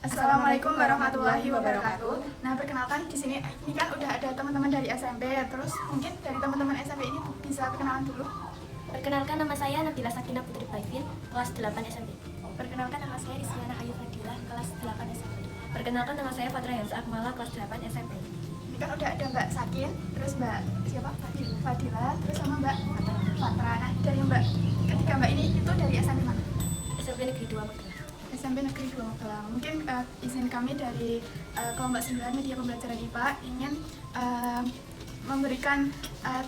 Assalamualaikum warahmatullahi wabarakatuh. Nah, perkenalkan di sini ini kan udah ada teman-teman dari SMP. Terus mungkin dari teman-teman SMP ini bisa perkenalan dulu. Perkenalkan, nama saya Nabila Sakinah Putri Baivin, kelas 8 SMP. Perkenalkan, nama saya Rizkyana Ayu Fadilah, kelas 8 SMP. Perkenalkan, nama saya Fatra Yansa Akmala, kelas 8 SMP. Ini kan udah ada Mbak Sakin, terus Mbak siapa? Fadila, terus sama Mbak Fatra. Nah, dari Mbak ketiga Mbak ini itu dari SMP mana? SMP Negeri 2 Magelang. SMP Negeri 2 Magelang. Mungkin izin kami dari kelompok 9 Media Pembelajaran IPA ingin memberikan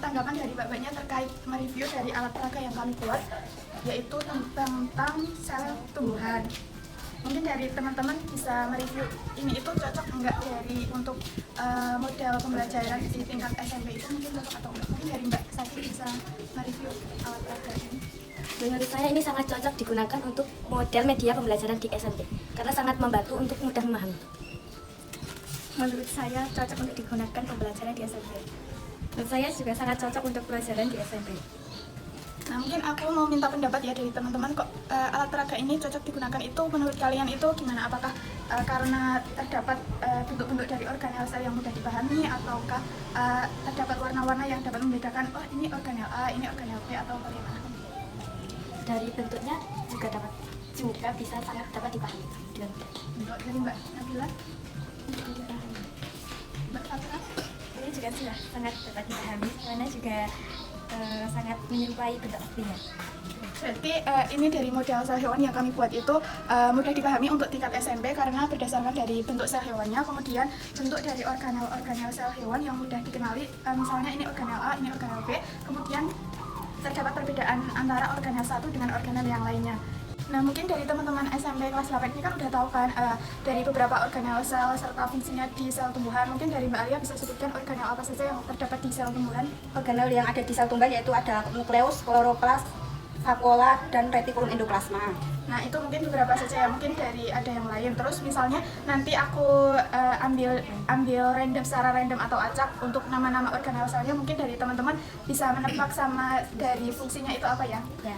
tanggapan dari Mbak-Mbaknya terkait mereview dari alat peraga yang kami buat, yaitu tentang sel tumbuhan. Mungkin dari teman-teman bisa mereview ini itu cocok enggak dari untuk model pembelajaran di tingkat SMP itu mungkin cocok atau enggak. Mungkin dari Mbak Saki bisa mereview alat peraga ini. Menurut saya ini sangat cocok digunakan untuk model media pembelajaran di SMP karena sangat membantu untuk mudah memahami. Menurut saya cocok untuk digunakan pembelajaran di SMP. Menurut saya juga sangat cocok untuk pelajaran di SMP. Nah, mungkin aku mau minta pendapat ya dari teman-teman, kok alat peraga ini cocok digunakan itu menurut kalian itu gimana? Apakah karena terdapat bentuk-bentuk dari organel sel yang mudah dipahami, ataukah terdapat warna-warna yang dapat membedakan oh ini organel A, ini organel B, atau bagaimana? Dari bentuknya juga bisa sangat dapat dipahami. Untuk dari Mbak Nabila, Mbak Fatra, Ini juga sudah sangat dapat dipahami karena juga sangat menyerupai bentuk aslinya. berarti ini dari model sel hewan yang kami buat itu mudah dipahami untuk tingkat SMP karena berdasarkan dari bentuk sel hewannya, kemudian bentuk dari organel sel hewan yang mudah dikenali, misalnya ini organel A, ini organel B, kemudian terdapat perbedaan antara organel satu dengan organel yang lainnya. Nah, mungkin dari teman-teman SMP kelas 8 ini kan udah tahu kan dari beberapa organel sel serta fungsinya di sel tumbuhan. Mungkin dari Mbak Alia bisa sebutkan organel apa saja yang terdapat di sel tumbuhan? Organel yang ada di sel tumbuhan yaitu ada nukleus, kloroplas, vakuola, dan retikulum endoplasma. Nah, itu mungkin beberapa saja ya, mungkin dari ada yang lain. Terus misalnya nanti aku ambil random secara random atau acak untuk nama-nama organel selnya, mungkin dari teman-teman bisa menebak sama dari fungsinya itu apa ya? Ya.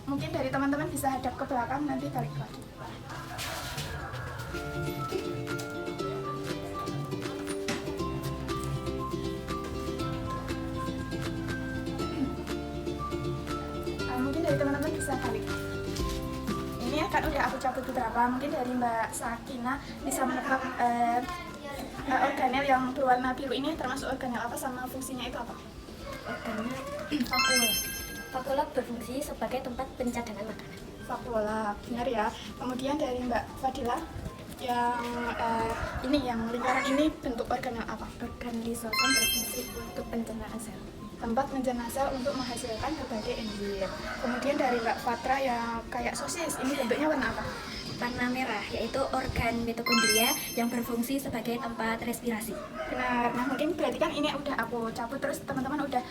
Mungkin dari teman-teman bisa hadap ke belakang, nanti balik lagi. Mungkin dari teman-teman bisa balik. Ini kan udah aku cabut beberapa. Mungkin dari Mbak Sakina bisa menebak organel yang berwarna biru ini termasuk organel apa, sama fungsinya itu apa? Organel vakuola. Vakuola berfungsi sebagai tempat pencadangan makanan. Vakuola, benar ya. Kemudian dari Mbak Fadila, yang ini yang lingkaran ini bentuk organel apa? Organ lisosom berfungsi untuk pencernaan sel. Tempat mencerna sel untuk menghasilkan berbagai enzim. Kemudian dari Mbak Fatra yang kayak sosis, ini bentuknya warna apa? Warna merah yaitu organ mitokondria yang berfungsi sebagai tempat respirasi. Benar. Nah, mungkin berarti kan ini udah aku cabut, terus teman-teman udah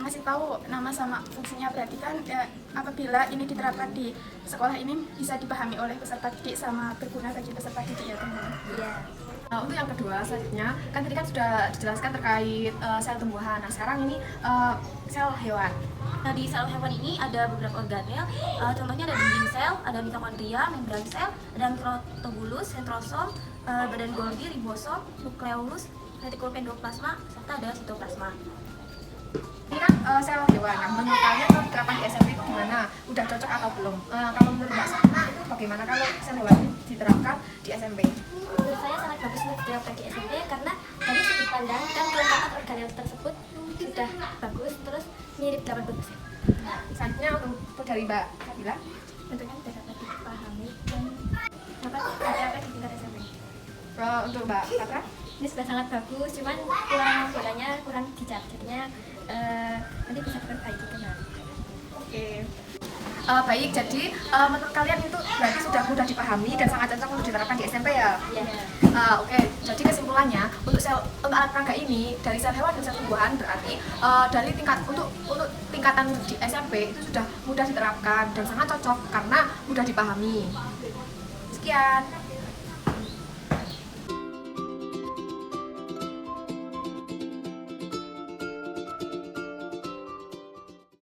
ngasih tahu nama sama fungsinya. Berarti kan apabila ini diterapkan di sekolah ini bisa dipahami oleh peserta didik sama berguna bagi peserta didik ya, teman-teman. Iya. Nah, untuk yang kedua selanjutnya kan tadi kan sudah dijelaskan terkait sel tumbuhan. Nah, sekarang ini sel hewan. Nah, di sel hewan ini ada beberapa organel, contohnya ada dinding sel, ada mitokondria, membran sel, ada mikrotubulus, sentrosom, badan Golgi, ribosom, nukleolus, retikulum endoplasma, serta ada sitoplasma. Ini kan sel hewan. Nah, menurut kalian kalau diterapkan di SMP itu gimana? Udah cocok atau belum? Kalau menurut Mbak Sakina itu bagaimana kalau sel hewan ini diterapkan di SMP? Menurut saya sangat bagus untuk diterapkan di SMP karena dari sudut pandang dan kelengkapan organel tersebut sudah bagus, terus mirip 80%. Nah, selanjutnya untuk dari Mbak Fadila. Tentunya tidak dapat dipahami dan dapat diterapkan di tingkat SMP. Untuk Mbak Fatra. Ini sudah sangat bagus, cuman kurang bolanya kurang dicat, jadinya nanti bisa diperbaiki kembali. Oke. Baik, jadi menurut kalian itu berarti sudah mudah dipahami dan sangat cocok untuk diterapkan di SMP ya? Iya. Oke, jadi kesimpulannya untuk alat peraga ini dari sel hewan dan sel tumbuhan berarti dari untuk tingkatan di SMP itu sudah mudah diterapkan dan sangat cocok karena mudah dipahami. Sekian.